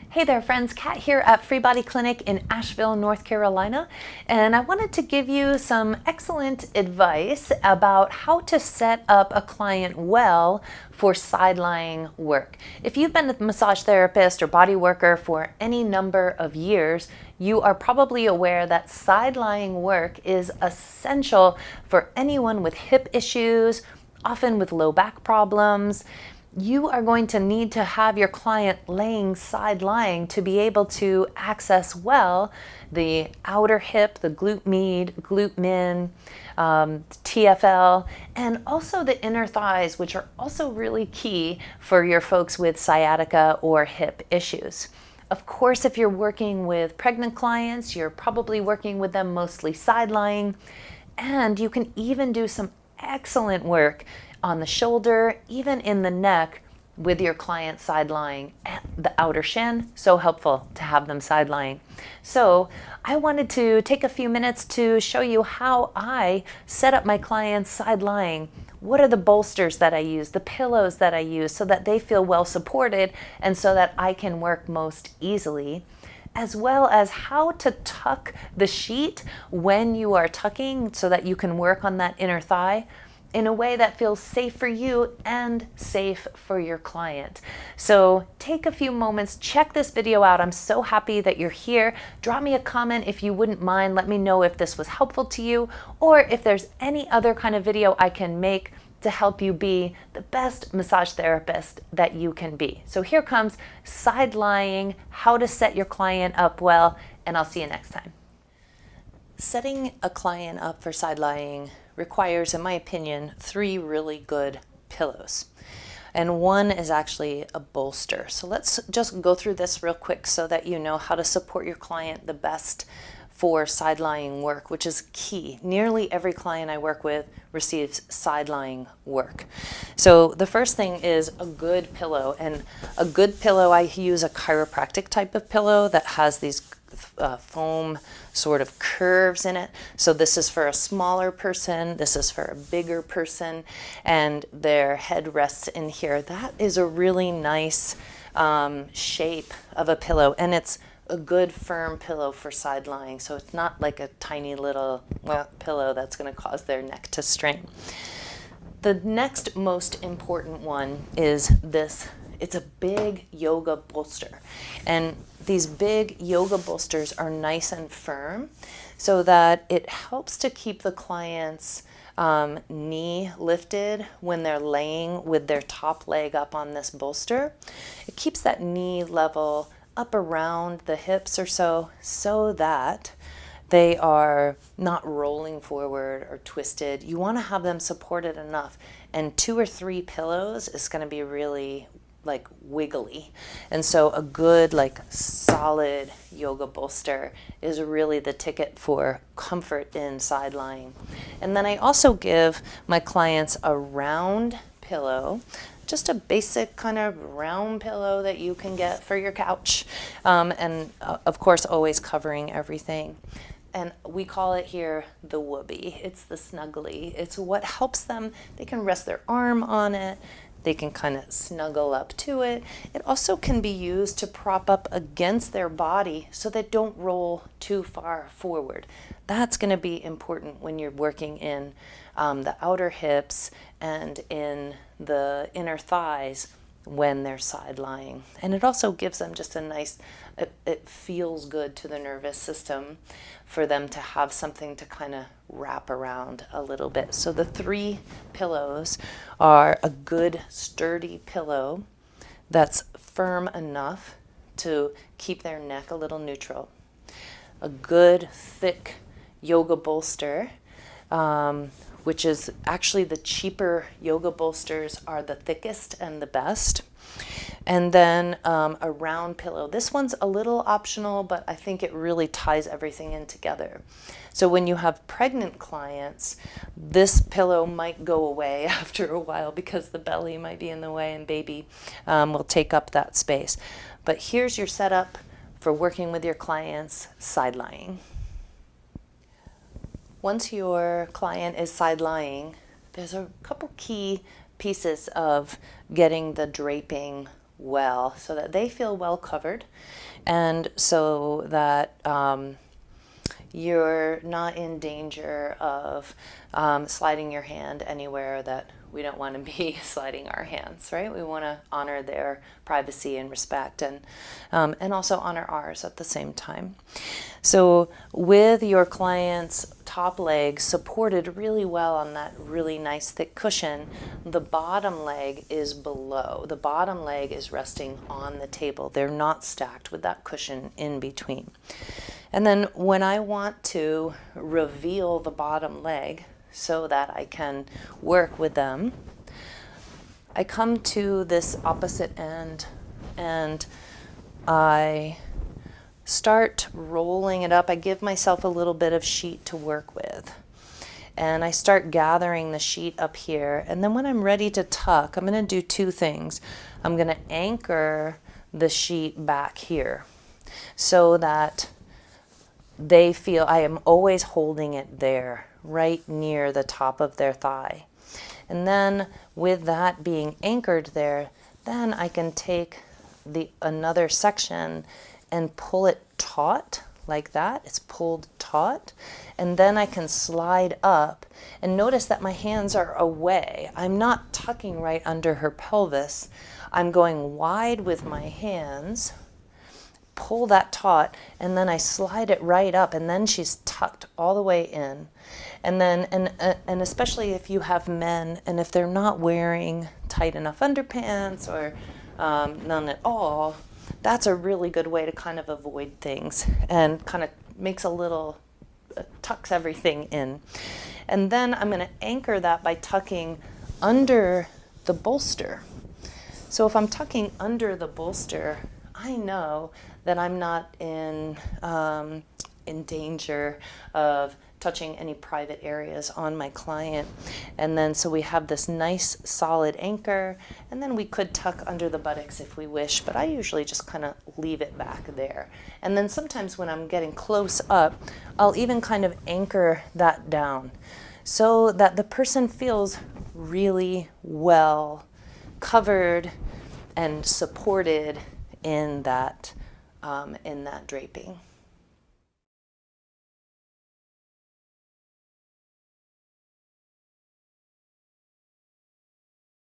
Hey there friends, Kat here at FreeBody Clinic in Asheville, North Carolina, and I wanted to give you some excellent advice about how to set up a client well for side lying work. If you've been a massage therapist or body worker for any number of years, you are probably aware that side lying work is essential for anyone with hip issues, often with low back problems. You are going to need to have your client laying side lying to be able to access well the outer hip, the glute med, glute min, TFL, and also the inner thighs, which are also really key for your folks with sciatica or hip issues. Of course, if you're working with pregnant clients, you're probably working with them mostly side lying, and you can even do some excellent work on the shoulder, even in the neck with your client side lying. The outer shin, so helpful to have them side lying. So I wanted to take a few minutes to show you how I set up my clients side lying. What are the bolsters that I use, the pillows that I use, so that they feel well supported and so that I can work most easily, as well as how to tuck the sheet when you are tucking so that you can work on that inner thigh in a way that feels safe for you and safe for your client. So take a few moments, check this video out. I'm so happy that you're here. Drop me a comment if you wouldn't mind. Let me know if this was helpful to you, or if there's any other kind of video I can make to help you be the best massage therapist that you can be. So here comes side lying, how to set your client up well, and I'll see you next time. Setting a client up for side lying requires, in my opinion, 3 really good pillows. And one is actually a bolster. So let's just go through this real quick so that you know how to support your client the best for side lying work, which is key. Nearly every client I work with receives side lying work. So the first thing is a good pillow. And a good pillow, I use a chiropractic type of pillow that has these foam sort of curves in it. So this is for a smaller person, this is for a bigger person, and their head rests in here. That is a really nice shape of a pillow, and it's a good firm pillow for side lying. So it's not like a tiny little pillow that's going to cause their neck to strain. The next most important one is this. It's a big yoga bolster, and these big yoga bolsters are nice and firm so that it helps to keep the client's knee lifted when they're laying with their top leg up on this bolster. It keeps that knee level up around the hips or so that they are not rolling forward or twisted. You want to have them supported enough, and 2 or 3 pillows is going to be really like wiggly. And so a good like solid yoga bolster is really the ticket for comfort in side lying. And then I also give my clients a round pillow, just a basic kind of round pillow that you can get for your couch, and of course always covering everything. And we call it here the whoopee. It's the snuggly. It's what helps them. They can rest their arm on it. They can kind of snuggle up to it. It also can be used to prop up against their body so they don't roll too far forward. That's going to be important when you're working in the outer hips and in the inner thighs when they're side lying. And it also gives them just a nice, it feels good to the nervous system for them to have something to kind of wrap around a little bit. So the 3 pillows are a good sturdy pillow that's firm enough to keep their neck a little neutral. A good thick yoga bolster, which is actually the cheaper yoga bolsters are the thickest and the best. And then a round pillow. This one's a little optional, but I think it really ties everything in together. So when you have pregnant clients, this pillow might go away after a while because the belly might be in the way and baby will take up that space. But here's your setup for working with your clients side lying. Once your client is side lying, there's a couple key pieces of getting the draping well so that they feel well covered, and so that you're not in danger of sliding your hand anywhere that we don't want to be sliding our hands, right? We want to honor their privacy and respect, and also honor ours at the same time. So with your client's top leg supported really well on that really nice thick cushion, the bottom leg is below. The bottom leg is resting on the table. They're not stacked with that cushion in between. And then when I want to reveal the bottom leg so that I can work with them, I come to this opposite end and I start rolling it up. I give myself a little bit of sheet to work with. And I start gathering the sheet up here. And then when I'm ready to tuck, I'm going to do two things. I'm going to anchor the sheet back here so that they feel I am always holding it there, right near the top of their thigh. And then with that being anchored there, then I can take another section and pull it taut like that. It's pulled taut. And then I can slide up and notice that my hands are away. I'm not tucking right under her pelvis. I'm going wide with my hands, pull that taut, and then I slide it right up, and then she's tucked all the way in. And then, and especially if you have men, and if they're not wearing tight enough underpants or none at all, that's a really good way to kind of avoid things and kind of makes a little, tucks everything in. And then I'm going to anchor that by tucking under the bolster. So if I'm tucking under the bolster, I know that I'm not in danger of touching any private areas on my client. And then so we have this nice solid anchor, and then we could tuck under the buttocks if we wish, but I usually just kind of leave it back there. And then sometimes when I'm getting close up, I'll even kind of anchor that down so that the person feels really well covered and supported in that draping.